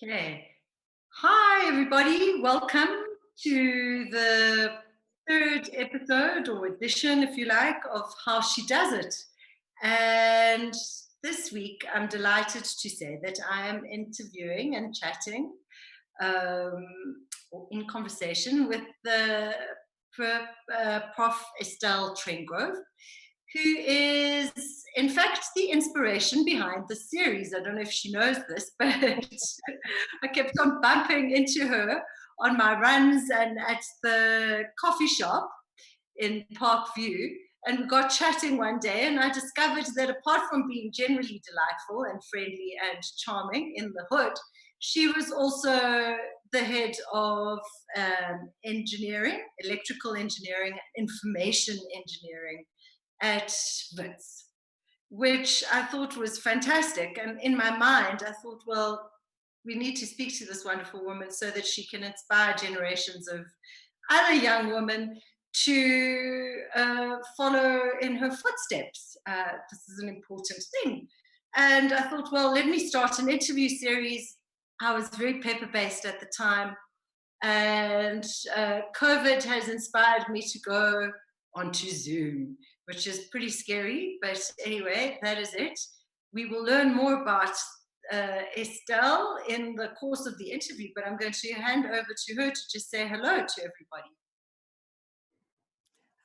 Okay. Hi, everybody. Welcome to the third episode or edition, if you like, of How She Does It. And this week, I'm delighted to say that I am interviewing and chatting or in conversation with the Prof. Estelle Trengrove, who is, in fact, the inspiration behind the series. I don't know if she knows this, but I kept on bumping into her on my runs and at the coffee shop in Park View. And we got chatting one day, and I discovered that apart from being generally delightful and friendly and charming in the hood, she was also the head of engineering, electrical engineering, information engineering at Wits, which I thought was fantastic. And in my mind, I thought, well, we need to speak to this wonderful woman so that she can inspire generations of other young women to follow in her footsteps. This is an important thing. And I thought, well, let me start an interview series. I was very paper based at the time. And COVID has inspired me to go onto Zoom, which is pretty scary. But anyway, that is it. We will learn more about Estelle in the course of the interview, but I'm going to hand over to her to just say hello to everybody.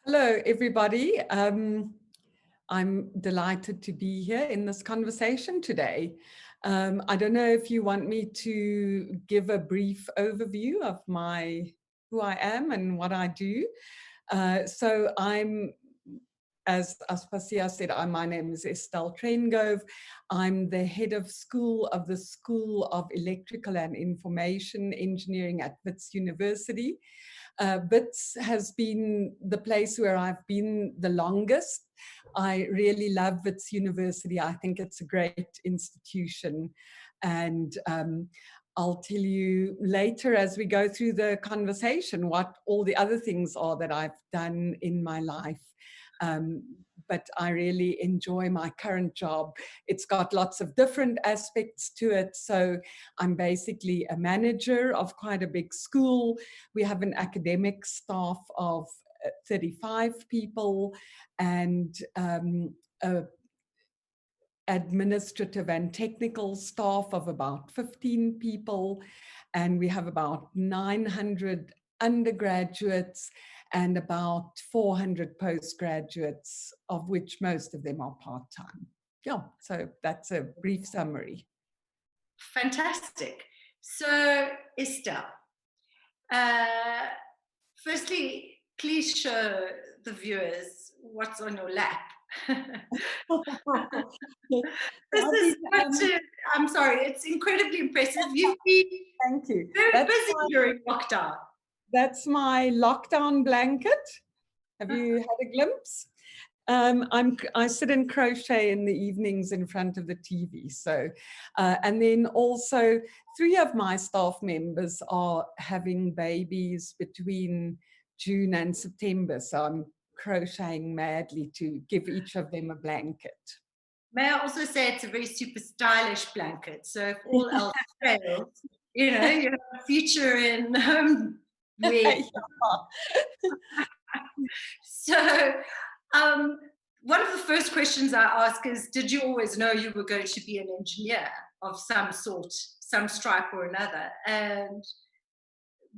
Hello, everybody. I'm delighted to be here in this conversation today. I don't know if you want me to give a brief overview of who I am and what I do. So I'm, as Aspasia said, my name is Estelle Trengrove. I'm the head of the School of Electrical and Information Engineering at Wits University. Wits has been the place where I've been the longest. I really love Wits University. I think it's a great institution. And I'll tell you later as we go through the conversation what all the other things are that I've done in my life. But I really enjoy my current job. It's got lots of different aspects to it. So I'm basically a manager of quite a big school. We have an academic staff of 35 people and a administrative and technical staff of about 15 people. And we have about 900 undergraduates and about 400 postgraduates, of which most of them are part-time. Yeah, so that's a brief summary. Fantastic. So, Estelle, firstly, please show the viewers what's on your lap. I'm sorry, it's incredibly impressive. You've been Thank you. Very busy during lockdown. That's my lockdown blanket. Have you had a glimpse? I sit and crochet in the evenings in front of the TV. So, and then also 3 of my staff members are having babies between June and September. So I'm crocheting madly to give each of them a blanket. May I also say it's a very super stylish blanket. So if all else fails, you know, you have a future in wear. So one of the first questions I ask is, did you always know you were going to be an engineer of some sort, some stripe or another? And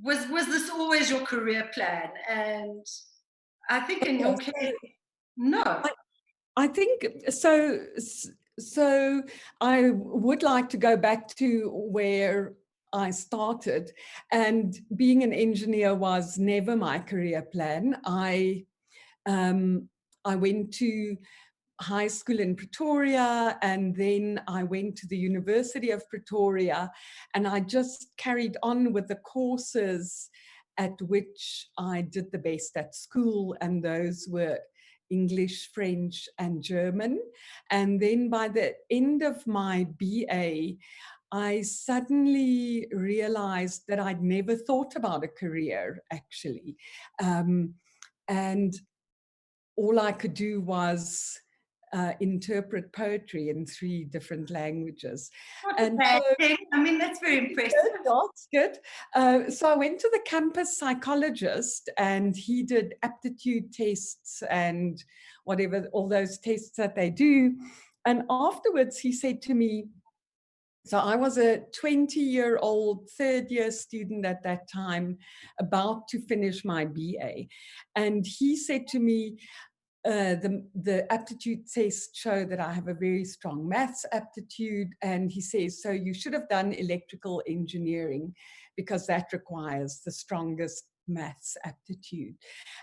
was this always your career plan? And I think in your case, no. I think so. So I would like to go back to where I started, and being an engineer was never my career plan. I went to high school in Pretoria, and then I went to the University of Pretoria, and I just carried on with the courses at which I did the best at school, and those were English, French, and German. And then by the end of my BA, I suddenly realized that I'd never thought about a career, actually. And all I could do was interpret poetry in 3 different languages. Not a And bad so thing. I mean, that's very impressive. that's good. So I went to the campus psychologist, and he did aptitude tests and whatever, all those tests that they do. And afterwards, he said to me, so I was a 20-year-old third-year student at that time, about to finish my BA. And he said to me, the aptitude tests show that I have a very strong maths aptitude. And he says, so you should have done electrical engineering because that requires the strongest maths aptitude.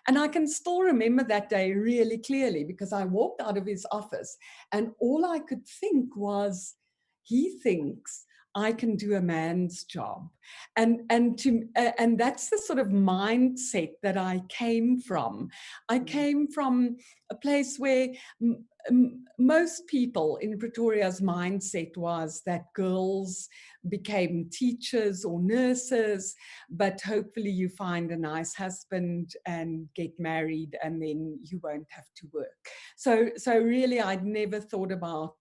And I can still remember that day really clearly, because I walked out of his office and all I could think was, he thinks I can do a man's job. And that's the sort of mindset that I came from. I came from a place where most people in Pretoria's mindset was that girls became teachers or nurses, but hopefully you find a nice husband and get married and then you won't have to work. So really I'd never thought about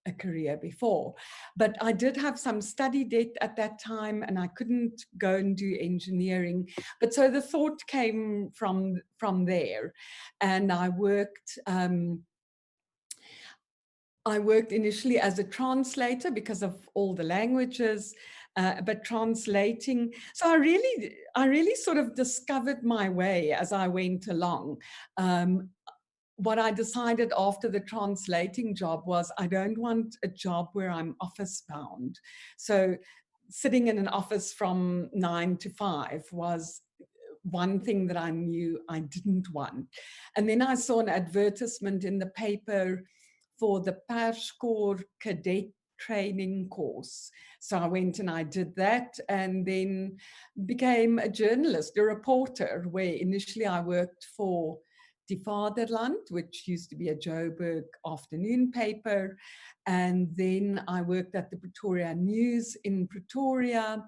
a career before, but I did have some study debt at that time and I couldn't go and do engineering. But so the thought came from there, and I worked initially as a translator because of all the languages, but translating. So I really sort of discovered my way as I went along. What I decided after the translating job was I don't want a job where I'm office bound. So sitting in an office from 9 to 5 was one thing that I knew I didn't want. And then I saw an advertisement in the paper for the Perscore cadet training course. So I went and I did that and then became a journalist, a reporter, where initially I worked for Die Vaderland, which used to be a Joburg afternoon paper. And then I worked at the Pretoria News in Pretoria.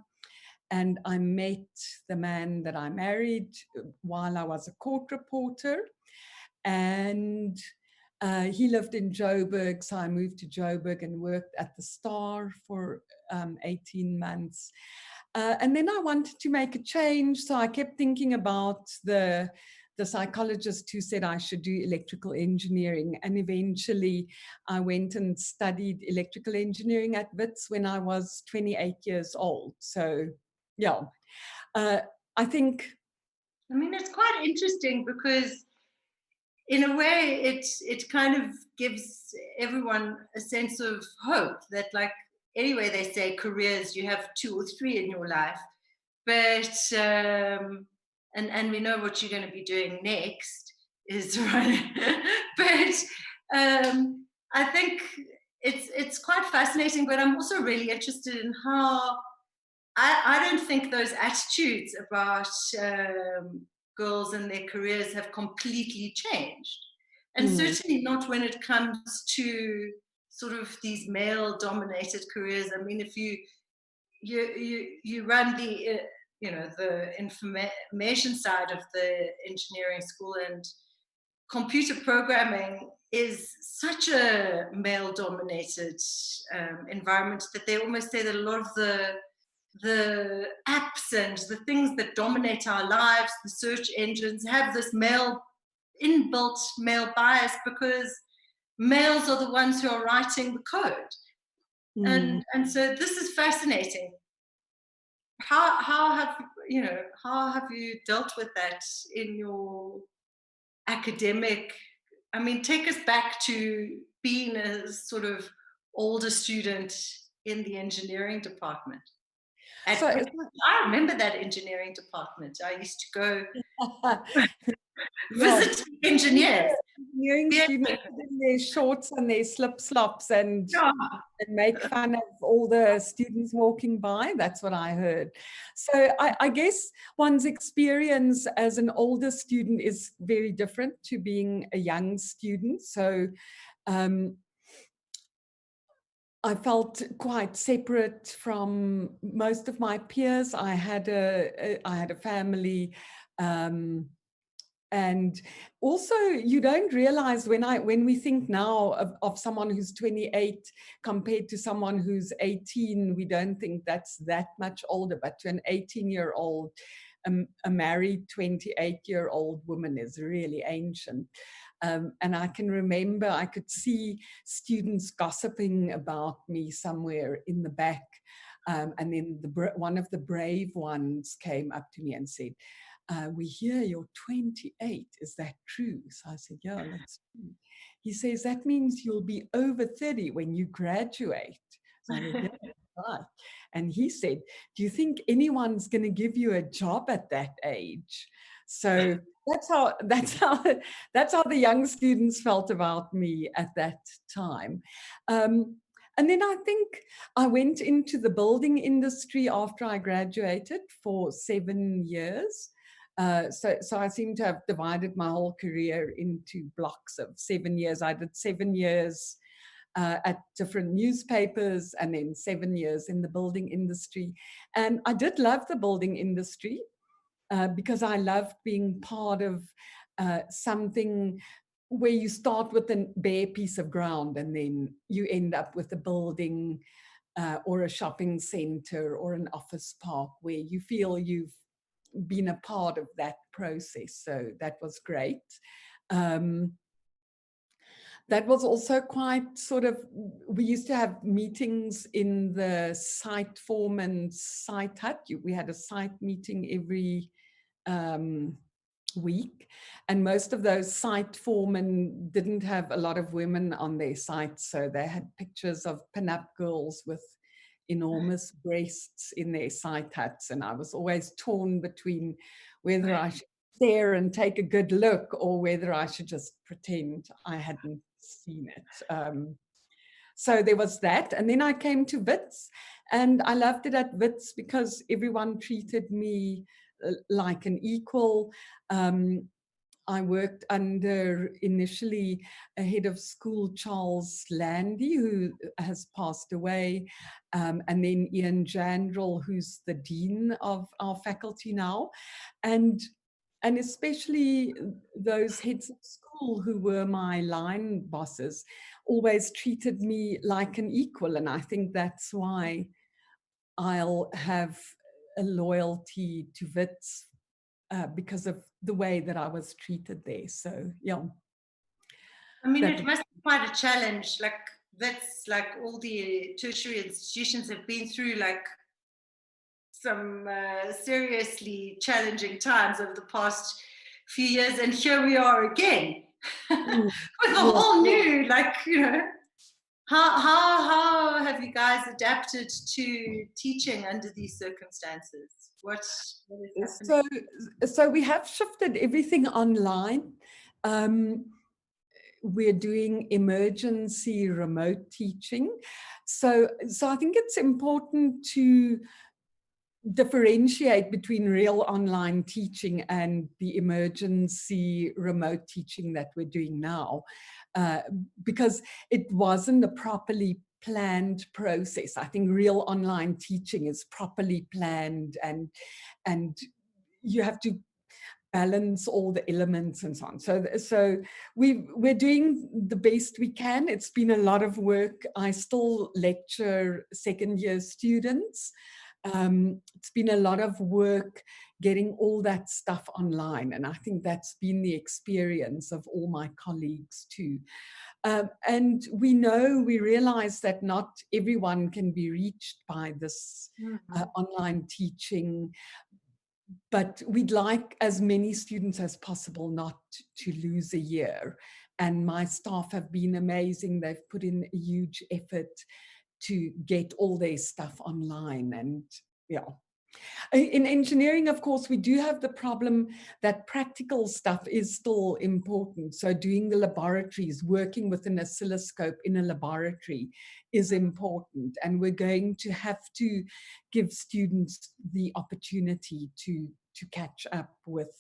And I met the man that I married while I was a court reporter. And he lived in Joburg, so I moved to Joburg and worked at the Star for 18 months. And then I wanted to make a change, so I kept thinking about the psychologist who said I should do electrical engineering. And eventually I went and studied electrical engineering at Wits when I was 28 years old. So, yeah, I think... I mean, it's quite interesting because in a way it kind of gives everyone a sense of hope that, like, anyway, they say careers, you have 2 or 3 in your life, but and we know what you're going to be doing next is right. But I think it's quite fascinating, but I'm also really interested in how I don't think those attitudes about girls and their careers have completely changed. And certainly not when it comes to sort of these male dominated careers. I mean, if you run the the information side of the engineering school, and computer programming is such a male dominated environment that they almost say that a lot of the apps and the things that dominate our lives, the search engines, have this inbuilt male bias because males are the ones who are writing the code. And so this is fascinating. How have you dealt with that in your academic? I mean, take us back to being a sort of older student in the engineering department. So I remember that engineering department. I used to go yeah, visit engineers. engineering students in their shorts and their slip-slops and make fun of all the students walking by. That's what I heard. So I guess one's experience as an older student is very different to being a young student. So I felt quite separate from most of my peers. I had a family, And also, you don't realize when we think now of someone who's 28 compared to someone who's 18, we don't think that's that much older. But to an 18-year-old, a married 28-year-old woman is really ancient. And I can remember I could see students gossiping about me somewhere in the back. And then one of the brave ones came up to me and said, we hear you're 28. Is that true? So I said, yeah, that's true. He says, that means you'll be over 30 when you graduate. So I said, yeah, right. And he said, do you think anyone's going to give you a job at that age? So that's how the young students felt about me at that time. And then I think I went into the building industry after I graduated for 7 years. So I seem to have divided my whole career into blocks of 7 years. I did 7 years at different newspapers, and then 7 years in the building industry. And I did love the building industry because I loved being part of something where you start with a bare piece of ground and then you end up with a building or a shopping center or an office park where you feel you've been a part of that process. So that was great. That was also quite sort of, we used to have meetings in the site foreman site hut. We had a site meeting every week, and most of those site foremen didn't have a lot of women on their sites, so they had pictures of pin-up girls with enormous breasts in their site huts, and I was always torn between whether I should stare and take a good look or whether I should just pretend I hadn't seen it. So there was that. And then I came to Wits, and I loved it at Wits because everyone treated me like an equal. I worked under initially a head of school, Charles Landy, who has passed away, and then Ian Jandrell, who's the dean of our faculty now. And especially those heads of school who were my line bosses always treated me like an equal. And I think that's why I'll have a loyalty to Wits because of the way that I was treated there. So, yeah. I mean, it must be quite a challenge. Like, that's like all the tertiary institutions have been through, like, some seriously challenging times over the past few years, and here we are again with a whole new, like, you know, how have you guys adapted to teaching under these circumstances? What is happening? So we have shifted everything online. We're doing emergency remote teaching. So I think it's important to differentiate between real online teaching and the emergency remote teaching that we're doing now, because it wasn't a properly planned process. I think real online teaching is properly planned, and you have to balance all the elements and so on. So we're doing the best we can. It's been a lot of work. I still lecture second year students. It's been a lot of work getting all that stuff online, and I think that's been the experience of all my colleagues too. And we realize that not everyone can be reached by this online teaching, but we'd like as many students as possible not to lose a year. And my staff have been amazing. They've put in a huge effort to get all their stuff online. And yeah, in engineering, of course, we do have the problem that practical stuff is still important. So doing the laboratories, working with an oscilloscope in a laboratory is important. And we're going to have to give students the opportunity to catch up with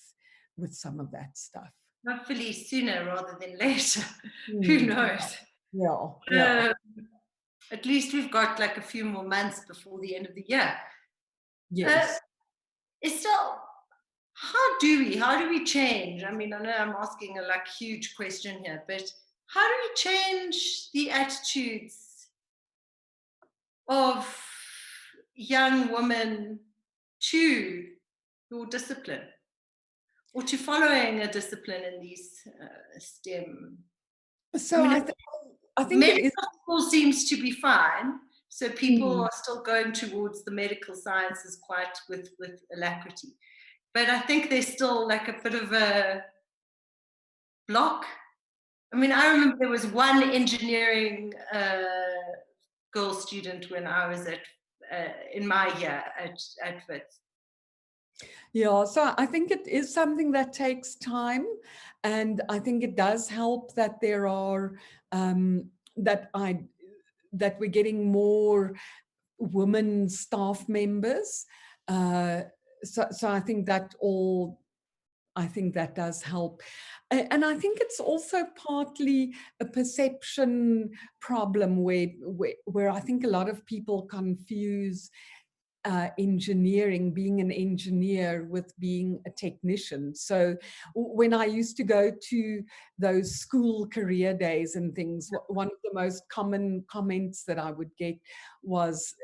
some of that stuff. Hopefully sooner rather than later. Who knows? Yeah. At least we've got like a few more months before the end of the year. Yes. Estelle, how do we change? I mean, I know I'm asking a like huge question here, but how do we change the attitudes of young women to your discipline or to following a discipline in these STEM? I So mean, I think it medical is. school seems to be fine, so people Mm. are still going towards the medical sciences quite with alacrity. But I think there's still like a bit of a block. I mean, I remember there was one engineering girl student when I was at in my year at Wits. Yeah, so I think it is something that takes time, and I think it does help that there are um, that I that we're getting more women staff members. Uh, so I think that all I think that does help. And I think it's also partly a perception problem where I think a lot of people confuse engineering, being an engineer with being a technician. So when I used to go to those school career days and things, one of the most common comments that I would get was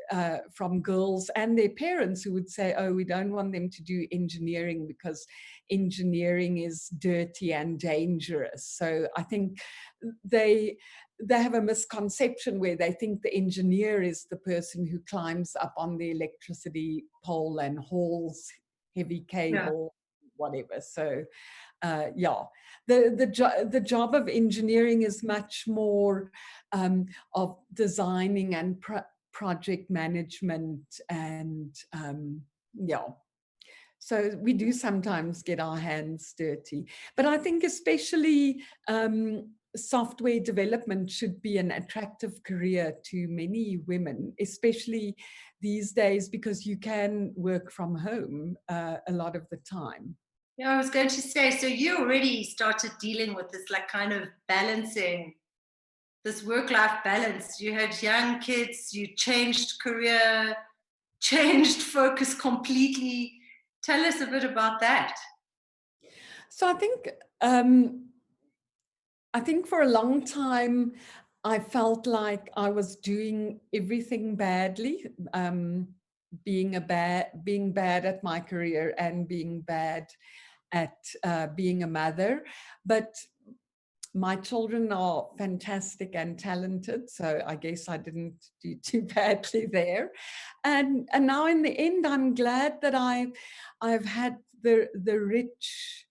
from girls and their parents who would say, oh, we don't want them to do engineering because engineering is dirty and dangerous. So I think they have a misconception where they think the engineer is the person who climbs up on the electricity pole and hauls heavy Yeah. cable, whatever. So yeah, the job of engineering is much more of designing and project management and yeah. So we do sometimes get our hands dirty. But I think especially software development should be an attractive career to many women, especially these days, because you can work from home a lot of the time. Yeah, I was going to say, so you already started dealing with this like kind of balancing this work-life balance. You had young kids, you changed career, changed focus completely. Tell us a bit about that. So I think for a long time, I felt like I was doing everything badly, being bad at my career and being bad at being a mother. But my children are fantastic and talented, so I guess I didn't do too badly there. And now in the end, I'm glad that I've had the rich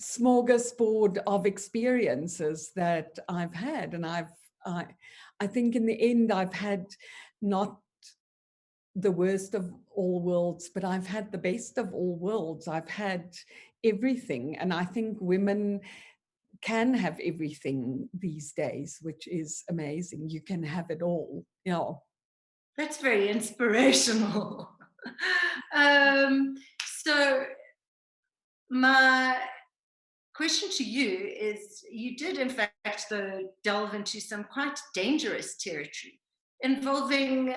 smorgasbord of experiences that I've had, and I, I think in the end I've had not the worst of all worlds, but I've had the best of all worlds. I've had everything, and I think women can have everything these days, which is amazing. You can have it all. Yeah. That's very inspirational. um, so my question to you is, you did in fact though delve into some quite dangerous territory involving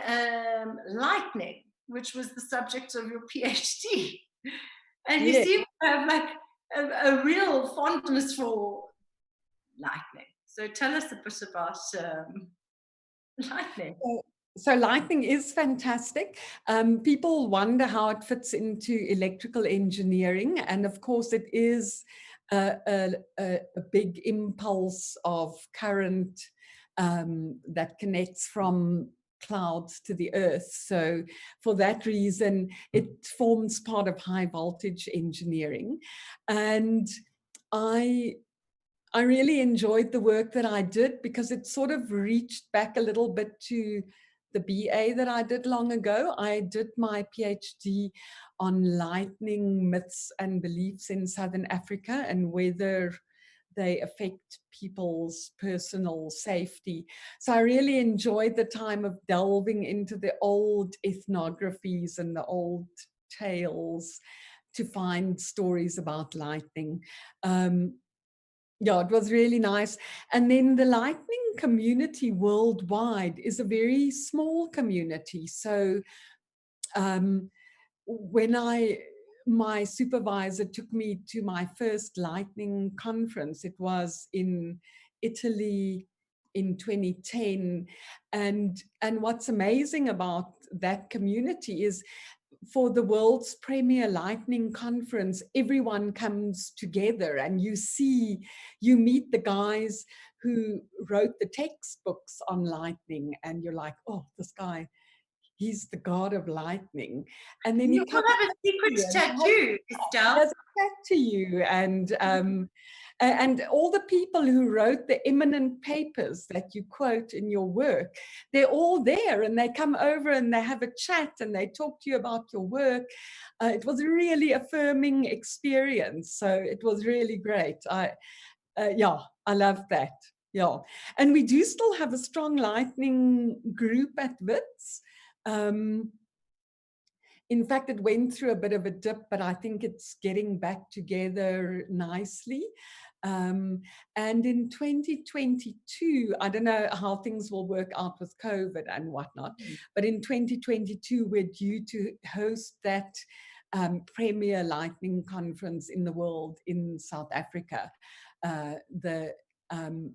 lightning, which was the subject of your PhD. And you Yeah. seem to have like a real fondness for lightning. So tell us a bit about lightning. So lightning is fantastic. People wonder how it fits into electrical engineering, and of course, it is a big impulse of current that connects from clouds to the earth. So for that reason, it forms part of high voltage engineering, and I I really enjoyed the work that I did because it sort of reached back a little bit to the BA that I did long ago. I did my PhD on lightning myths and beliefs in Southern Africa and whether they affect people's personal safety. So I really enjoyed the time of delving into the old ethnographies and the old tales to find stories about lightning. Yeah, it was really nice. And then the lightning community worldwide is a very small community. So when my supervisor took me to my first lightning conference. It was in Italy in 2010. And what's amazing about that community is, for the world's premier lightning conference, everyone comes together, and you meet the guys who wrote the textbooks on lightning, and you're like, oh, this guy, he's the god of lightning. And then he You comes will have a up to secret you and tattoo, he Estelle. does a chat to you, and all the people who wrote the eminent papers that you quote in your work, they're all there, and they come over and they have a chat and they talk to you about your work. It was a really affirming experience, so it was really great. Yeah, I love that. Yeah, and we do still have a strong lightning group at Wits. In fact, it went through a bit of a dip, but I think it's getting back together nicely. And in 2022, I don't know how things will work out with COVID and whatnot, but in 2022, we're due to host that premier lightning conference in the world in South Africa, the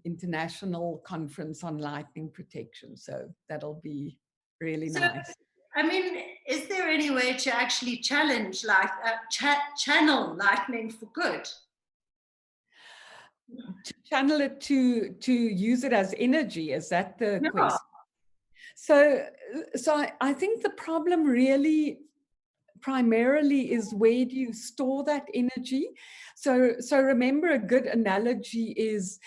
International Conference on Lightning Protection. So that'll be really So, nice. I mean, is there any way to actually challenge, like, channel lightning for good? To channel it, to use it as energy, is that the Yeah. question? So I think the problem really primarily is, where do you store that energy? So remember, a good analogy is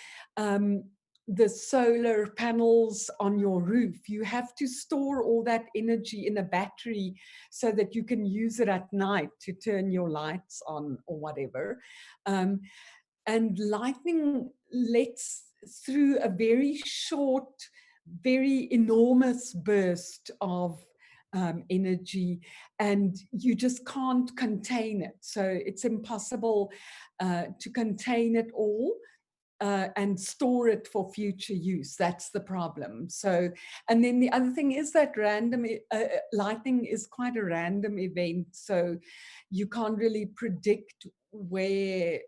the solar panels on your roof. You have to store all that energy in a battery so that you can use it at night to turn your lights on or whatever. And lightning lets through a very short, very enormous burst of energy, and you just can't contain it. So it's impossible to contain it all and store it for future use. That's the problem. So, and then the other thing is that lightning is quite a random event. So you can't really predict where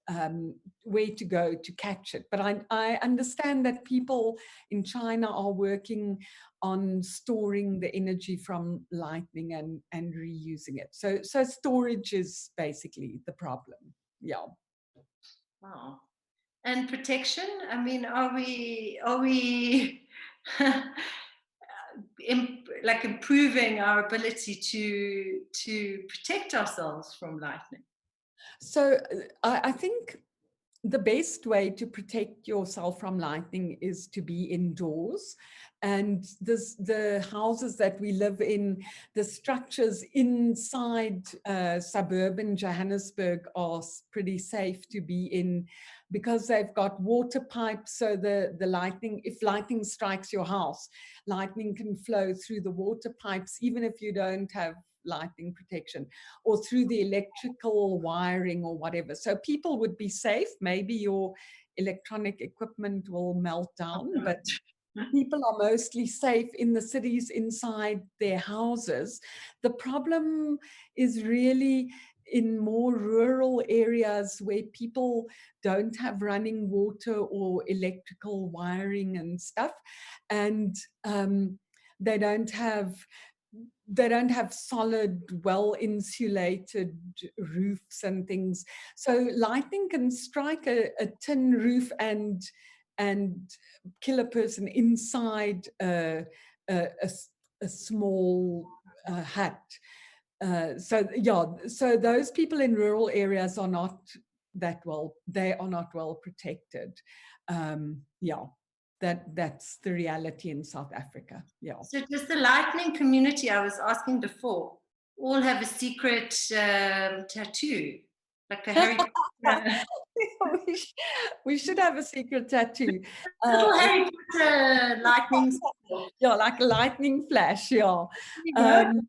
to go to catch it. But I understand that people in China are working on storing the energy from lightning and reusing it. So storage is basically the problem. Yeah. Wow. And protection? I mean, are we like improving our ability to protect ourselves from lightning? So I think the best way to protect yourself from lightning is to be indoors. And the houses that we live in, the structures inside suburban Johannesburg are pretty safe to be in, because they've got water pipes. So the lightning, if lightning strikes your house, lightning can flow through the water pipes, even if you don't have lightning protection, or through the electrical wiring or whatever. So people would be safe. Maybe your electronic equipment will melt down, but people are mostly safe in the cities, inside their houses. The problem is really in more rural areas where people don't have running water or electrical wiring and stuff, and they don't have solid, well-insulated roofs and things. So lightning can strike a tin roof and kill a person inside a small hut. So those people in rural areas are not well protected. That's the reality in South Africa. Yeah. So does the lightning community I was asking before all have a secret tattoo, like a Harry Potter? We should have a secret tattoo. Little Harry Potter lightning. Yeah, like a lightning flash. Yeah. There you go.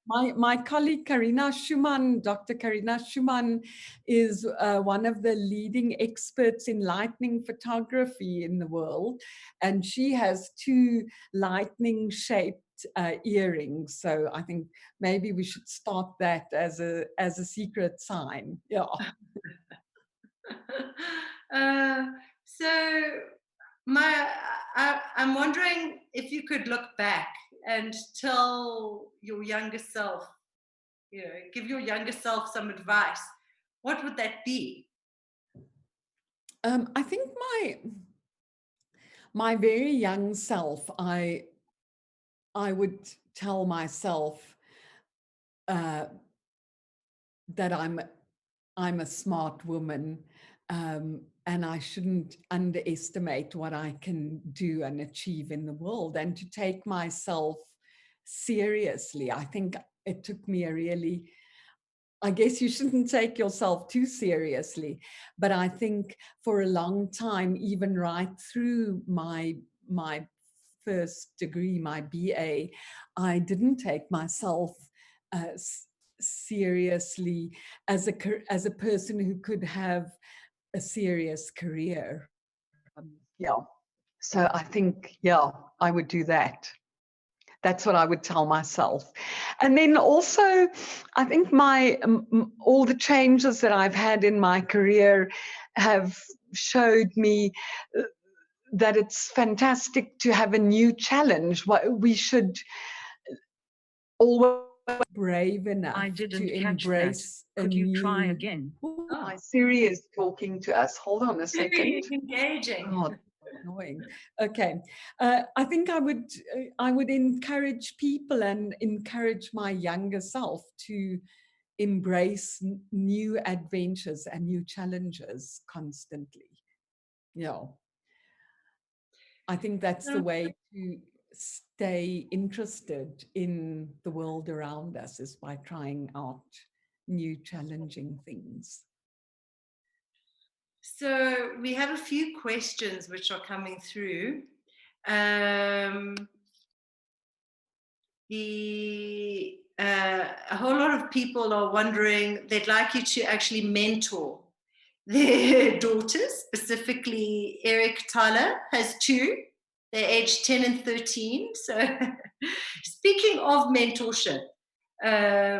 My colleague Karina Schumann, Dr. Karina Schumann, is one of the leading experts in lightning photography in the world, and she has 2 lightning-shaped earrings. So I think maybe we should start that as a secret sign. Yeah. uh, so I'm wondering if you could look back and tell your younger self, give your younger self some advice. What would that be? I think my very young self, I would tell myself that I'm a smart woman, and I shouldn't underestimate what I can do and achieve in the world, and to take myself seriously. I think it took me I guess you shouldn't take yourself too seriously, but I think for a long time, even right through my first degree, my BA, I didn't take myself uh, seriously as a person who could have a serious career. Yeah. So I think, yeah, I would do that. That's what I would tell myself. And then also, I think all the changes that I've had in my career have showed me that it's fantastic to have a new challenge. We should always be brave enough to embrace a new. Could you try again? Ooh, my Siri is talking to us. Hold on a second. Engaging. Oh, annoying. Okay, I think I would encourage people and encourage my younger self to embrace new adventures and new challenges constantly. Yeah, I think that's the way to stay interested in the world around us, is by trying out new challenging things. So we have a few questions which are coming through. A whole lot of people are wondering, they'd like you to actually mentor their daughters, specifically Eric Tyler has 2. They're aged 10 and 13. So speaking of mentorship,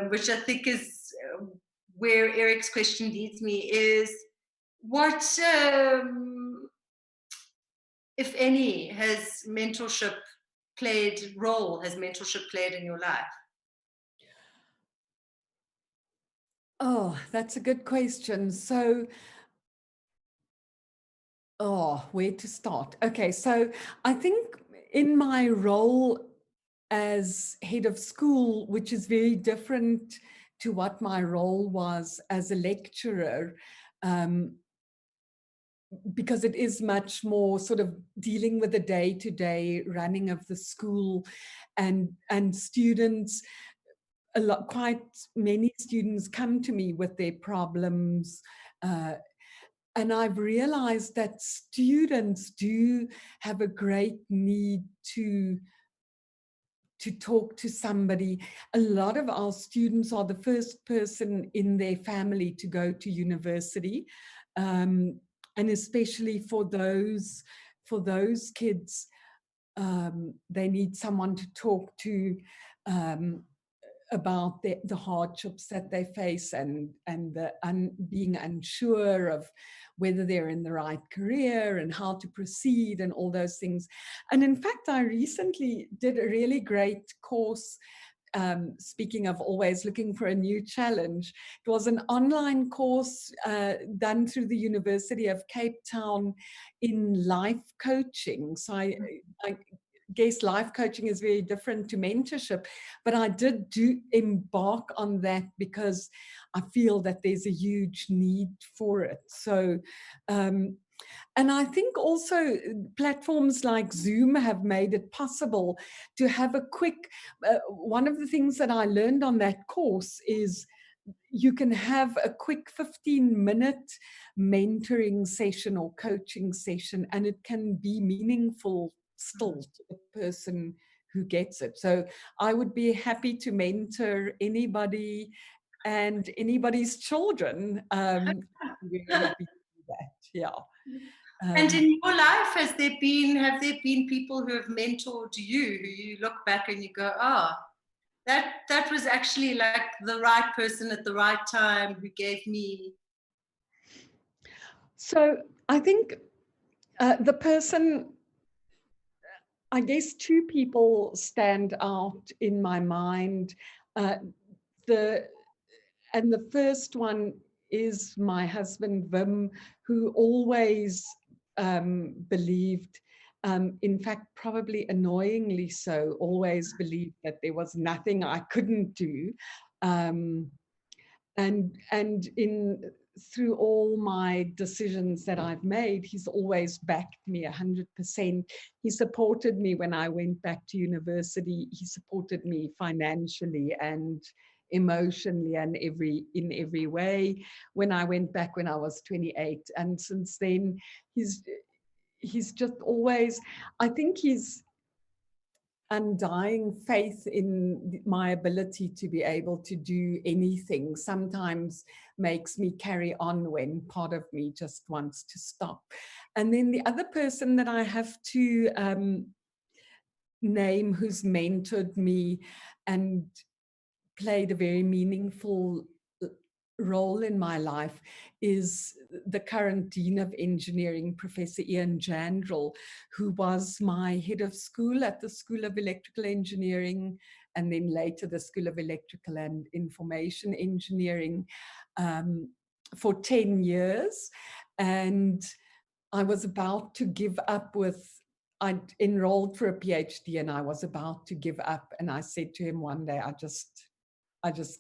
which I think is where Eric's question leads me, is what, if any, has mentorship played in your life? Oh, that's a good question. So, where to start? Okay, so I think in my role as head of school, which is very different to what my role was as a lecturer, because it is much more sort of dealing with the day-to-day running of the school, and students, quite many students come to me with their problems, and I've realized that students do have a great need to talk to somebody. A lot of our students are the first person in their family to go to university, and especially for those kids, they need someone to talk to about the hardships that they face, and being unsure of whether they're in the right career and how to proceed and all those things. And in fact, I recently did a really great course, speaking of always looking for a new challenge. It was an online course done through the University of Cape Town in life coaching. So I guess life coaching is very different to mentorship, but I did embark on that because I feel that there's a huge need for it. So, and I think also platforms like Zoom have made it possible to have a quick, one of the things that I learned on that course is you can have a quick 15-minute mentoring session or coaching session, and it can be meaningful still to the person who gets it. So I would be happy to mentor anybody and anybody's children. I'm very happy to do that. Yeah. And in your life, have there been people who have mentored you, who you look back and you go, that was actually like the right person at the right time who gave me. So I think the person, I guess two people stand out in my mind. The first one is my husband, Wim, who always believed, in fact, probably annoyingly so, always believed that there was nothing I couldn't do. And in through all my decisions that I've made, he's always backed me 100%. He supported me when I went back to university. He supported me financially and emotionally and in every way when I went back when I was 28. And since then, he's just always, I think he's undying faith in my ability to be able to do anything sometimes makes me carry on when part of me just wants to stop. And then the other person that I have to name who's mentored me and played a very meaningful role in my life is the current Dean of Engineering, Professor Ian Jandrell, who was my head of school at the School of Electrical Engineering and then later the School of Electrical and Information Engineering for 10 years. And I was about to give up I'd enrolled for a PhD and I was about to give up. And I said to him one day, I just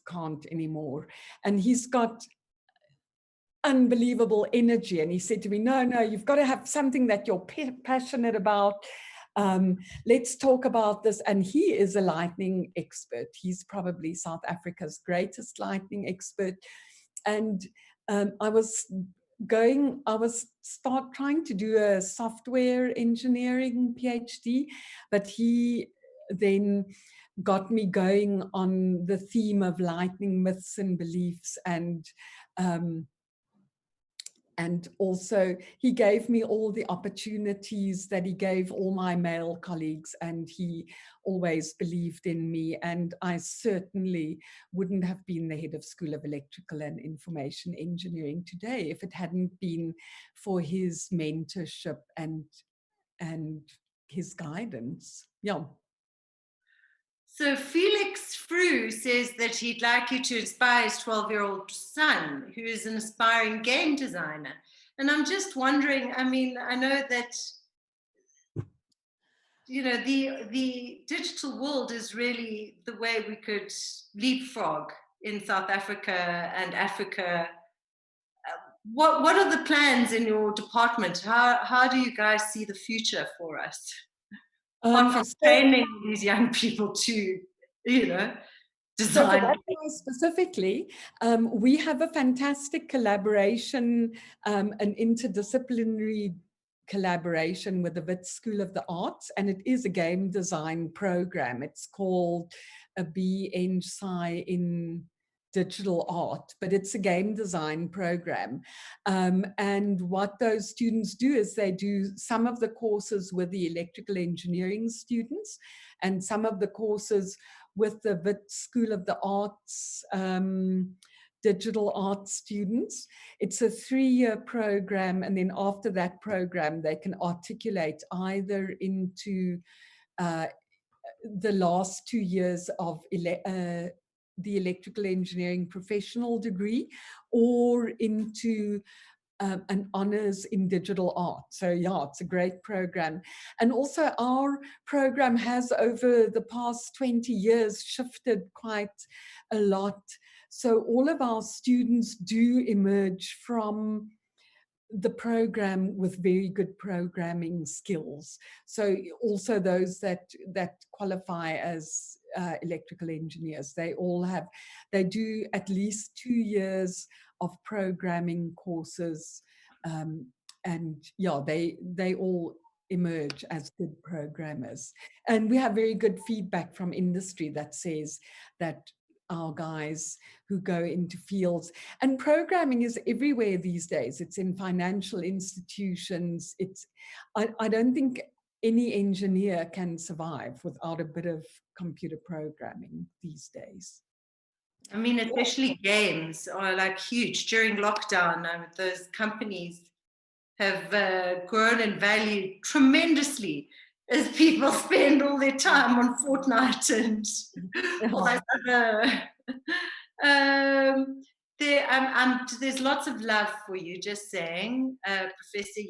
can't anymore. And he's got unbelievable energy. And he said to me, no, you've got to have something that you're passionate about. Let's talk about this. And he is a lightning expert. He's probably South Africa's greatest lightning expert. And I was trying to do a software engineering PhD, but he then got me going on the theme of lightning myths and beliefs, and also he gave me all the opportunities that he gave all my male colleagues, and he always believed in me. And I certainly wouldn't have been the head of School of Electrical and Information Engineering today if it hadn't been for his mentorship and his guidance. Yeah. So Felix Frew says that he'd like you to inspire his 12-year-old son, who is an aspiring game designer. And I'm just wondering, I mean, I know that, you know, the digital world is really the way we could leapfrog in South Africa and Africa. What are the plans in your department? How do you guys see the future for us? Apart from training these young people to, you know, design. So for that guy specifically, we have a fantastic collaboration, an interdisciplinary collaboration with the Wits School of the Arts, and it is a game design program. It's called a Eng Sci in digital art, but it's a game design program. And what those students do is they do some of the courses with the electrical engineering students and some of the courses with the Wits School of the Arts digital art students. It's a 3-year program, and then after that program they can articulate either into the last 2 years of the electrical engineering professional degree or into an honors in digital art. So yeah, it's a great program. And also our program has over the past 20 years shifted quite a lot. So all of our students do emerge from the program with very good programming skills. So also those that qualify as electrical engineers, they do at least 2 years of programming courses, and yeah, they all emerge as good programmers. And we have very good feedback from industry that says that our guys who go into fields, and programming is everywhere these days. It's in financial institutions. I don't think any engineer can survive without a bit of computer programming these days. I mean, especially games are like huge. During lockdown, those companies have grown in value tremendously as people spend all their time on Fortnite and all that other. There's lots of love for you, just saying. Professor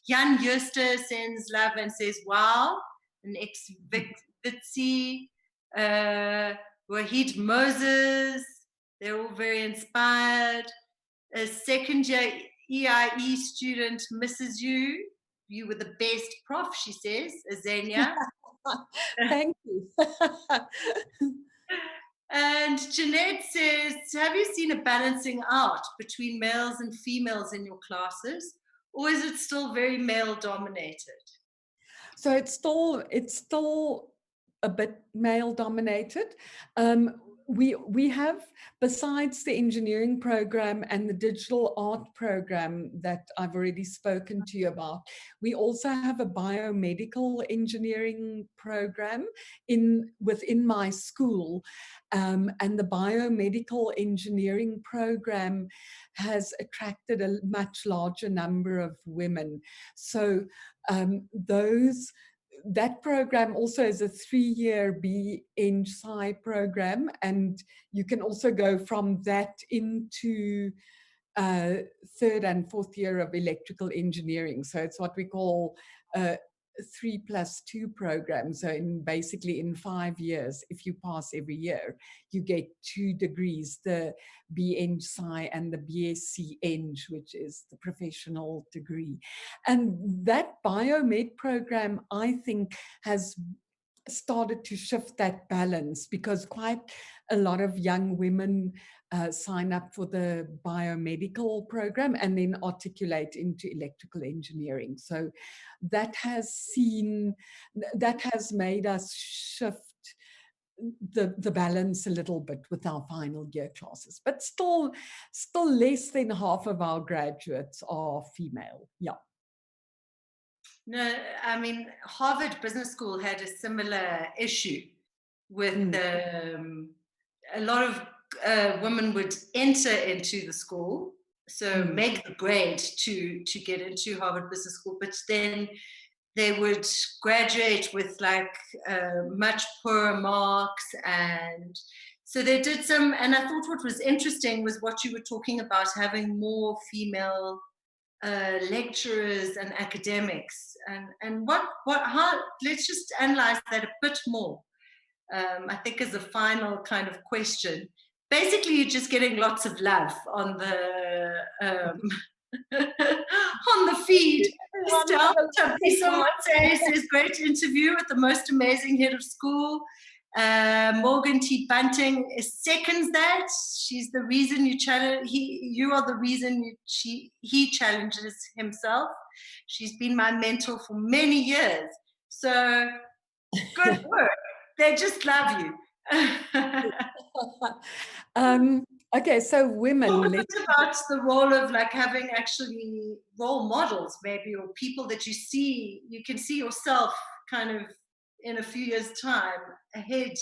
Jan Jooster sends love and says, wow, an ex-Witsi, Wahid Moses, they're all very inspired. A second year EIE student misses you. You were the best prof, she says, Azania. Thank you. And Jeanette says, have you seen a balancing out between males and females in your classes? Or is it still very male dominated? So it's still a bit male dominated. We have, besides the engineering program and the digital art program that I've already spoken to you about, we also have a biomedical engineering program within my school. And the biomedical engineering program has attracted a much larger number of women. So that program also is a 3-year BEng Sci program, and you can also go from that into 3rd and 4th year of electrical engineering. So it's what we call 3+2 program. So basically in 5 years, if you pass every year, you get 2 degrees, the BEng Sci and the BSc Eng, which is the professional degree. And that biomed program, I think, has started to shift that balance, because quite a lot of young women sign up for the biomedical program and then articulate into electrical engineering. So that has made us shift the balance a little bit with our final year classes, but still less than half of our graduates are female. Yeah. No, I mean, Harvard Business School had a similar issue with a lot of women would enter into the school, so make the grade to get into Harvard Business School, but then they would graduate with like much poorer marks. And so they did some, and I thought what was interesting was what you were talking about, having more female lecturers and academics, and how, let's just analyze that a bit more. I think as a final kind of question, basically you're just getting lots of love on the on the feed. Someone says great interview with the most amazing head of school. Morgan T. Bunting seconds that. She's the reason you challenge. You are the reason he challenges himself. She's been my mentor for many years. So good work. They just love you. Okay, so women. Talk a bit about the role of like having actually role models, maybe, or people that you can see yourself kind of in a few years' time ahead,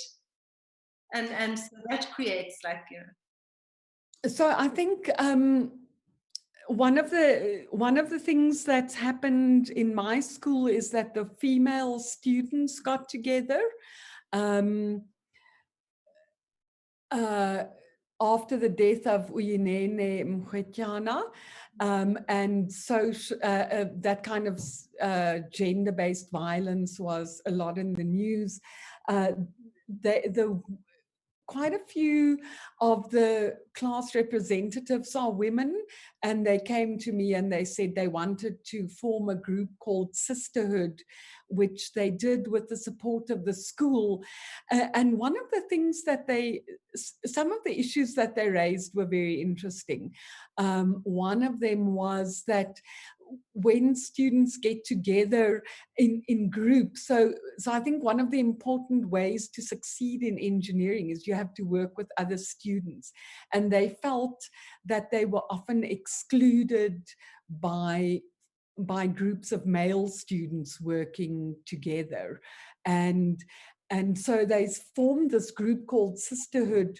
and so that creates like. So I think one of the things that's happened in my school is that the female students got together after the death of Uyinene Mkhwetyana, and so that kind of gender-based violence was a lot in the news. Quite a few of the class representatives are women, and they came to me and they said they wanted to form a group called Sisterhood, which they did with the support of the school. And one of the things that some of the issues that they raised were very interesting. One of them was that when students get together in groups. So I think one of the important ways to succeed in engineering is you have to work with other students. And they felt that they were often excluded by groups of male students working together. And so they formed this group called Sisterhood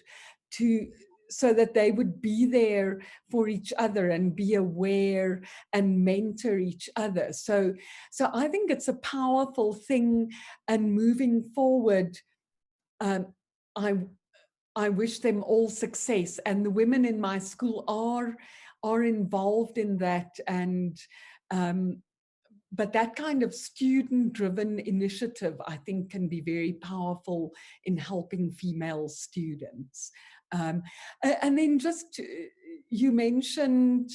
so that they would be there for each other and be aware and mentor each other. So I think it's a powerful thing. And moving forward, I wish them all success. And the women in my school are involved in that. And but that kind of student-driven initiative, I think, can be very powerful in helping female students. And then just, you mentioned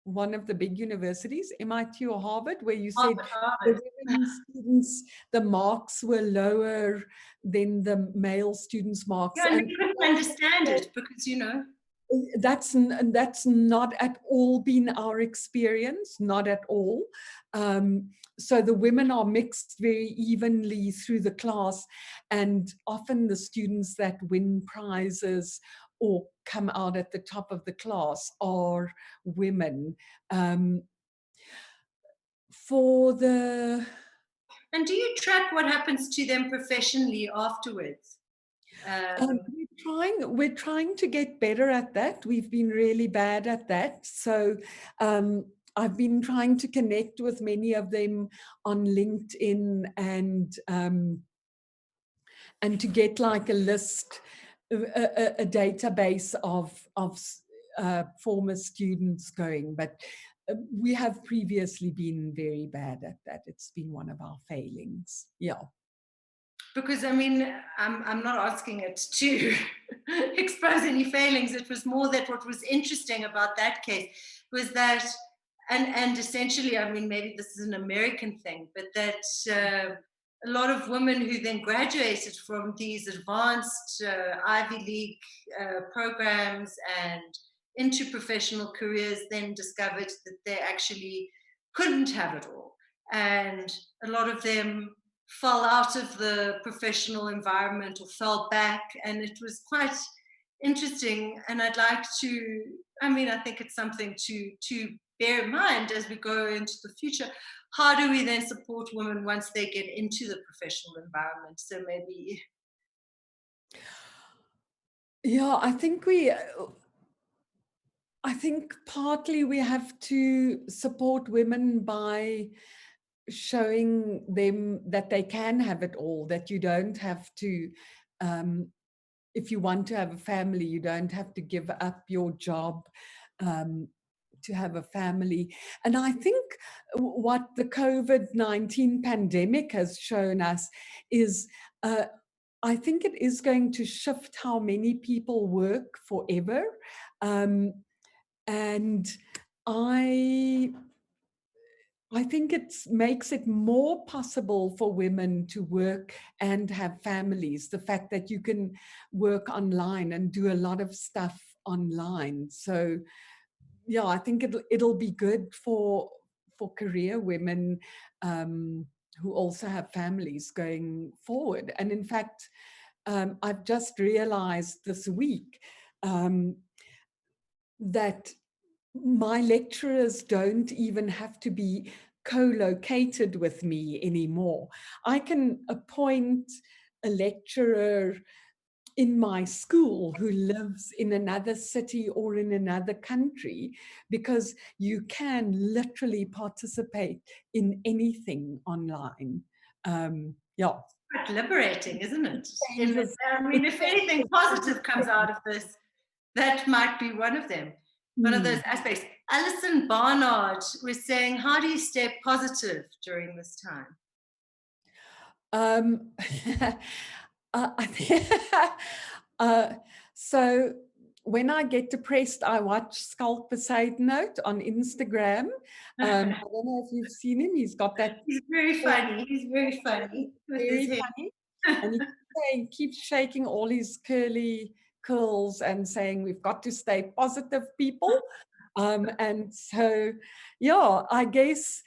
one of the big universities, MIT or Harvard, where you said Harvard. the women students, the marks were lower than the male students' marks. Yeah, and we couldn't understand it because, that's not at all been our experience, not at all. So the women are mixed very evenly through the class, and often the students that win prizes or come out at the top of the class are women. And do you track what happens to them professionally afterwards? We're trying to get better at that. We've been really bad at that. So I've been trying to connect with many of them on LinkedIn and to get like a list, a database of former students going. But we have previously been very bad at that. It's been one of our failings. Yeah. Because I'm not asking it to expose any failings. It was more that what was interesting about that case was that, and essentially, maybe this is an American thing, but that a lot of women who then graduated from these advanced Ivy League programs and into professional careers then discovered that they actually couldn't have it all. And a lot of them fell out of the professional environment or fell back, and it was quite interesting. And I'd like to, I think it's something to bear in mind as we go into the future. How do we then support women once they get into the professional environment? So maybe. Yeah, I think partly we have to support women by showing them that they can have it all, that you don't have to, if you want to have a family, you don't have to give up your job to have a family. And I think what the COVID-19 pandemic has shown us is I think it is going to shift how many people work forever. And I think it makes it more possible for women to work and have families. The fact that you can work online and do a lot of stuff online. So, yeah, I think it'll be good for career women who also have families going forward. And in fact, I've just realized this week that my lecturers don't even have to be co-located with me anymore. I can appoint a lecturer in my school who lives in another city or in another country, because you can literally participate in anything online. Yeah. Quite liberating, isn't it? If anything positive comes out of this, that might be one of them. One of those aspects. Alison Barnard was saying, how do you stay positive during this time? So when I get depressed, I watch Skulk Beside Note on Instagram. I don't know if you've seen him. He's got that. He's very funny. He's very funny. Very funny. And he keeps shaking all his curly curls and saying, we've got to stay positive, people. And so, yeah, I guess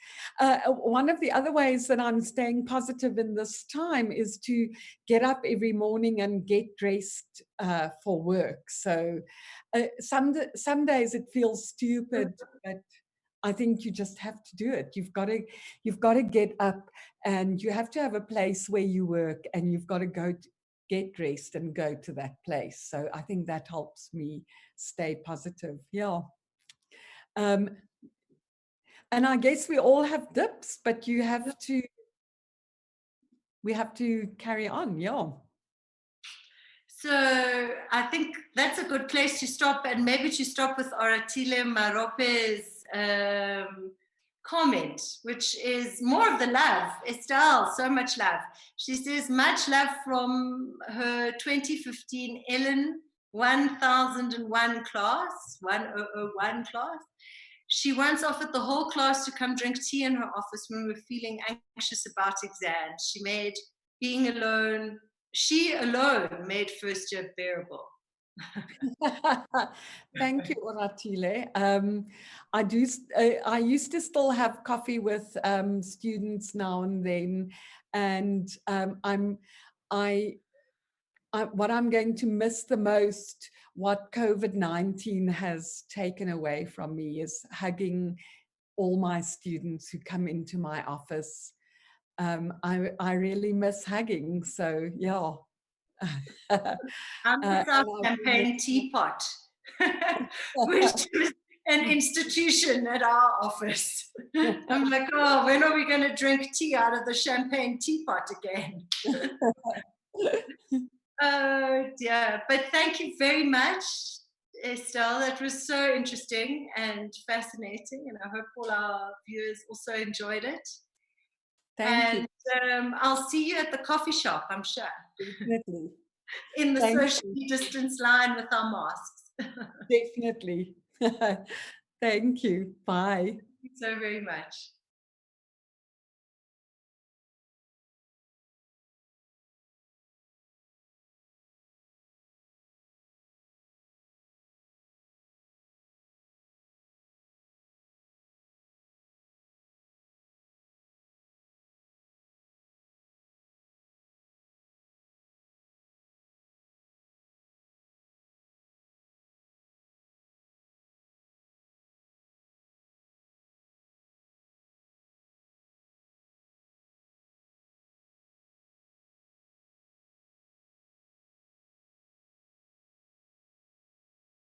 one of the other ways that I'm staying positive in this time is to get up every morning and get dressed for work. So some days it feels stupid, but I think you just have to do it. You've got to get up, and you have to have a place where you work, and you've got to get dressed and go to that place. So I think that helps me stay positive. Yeah. Um, and I guess we all have dips, but we have to carry on. Yeah. So I think that's a good place to stop, and maybe to stop with Oratile Marope's comment, which is more of the love. Estelle, so much love. She says, much love from her 2015 Ellen 1001 class, 1001 class. She once offered the whole class to come drink tea in her office when we were feeling anxious about exams. She alone made first year bearable. Thank you, Oratile. I used to still have coffee with students now and then, and what I'm going to miss the most, what COVID-19 has taken away from me, is hugging all my students who come into my office. I really miss hugging. So yeah. I miss our champagne teapot, which is an institution at our office. I'm like, oh, when are we going to drink tea out of the champagne teapot again? Oh dear. But thank you very much, Estelle. That was so interesting and fascinating, and I hope all our viewers also enjoyed it. Thank you. And I'll see you at the coffee shop, I'm sure. Definitely. In the socially distanced line with our masks. Definitely. Thank you. Bye. Thank you so very much.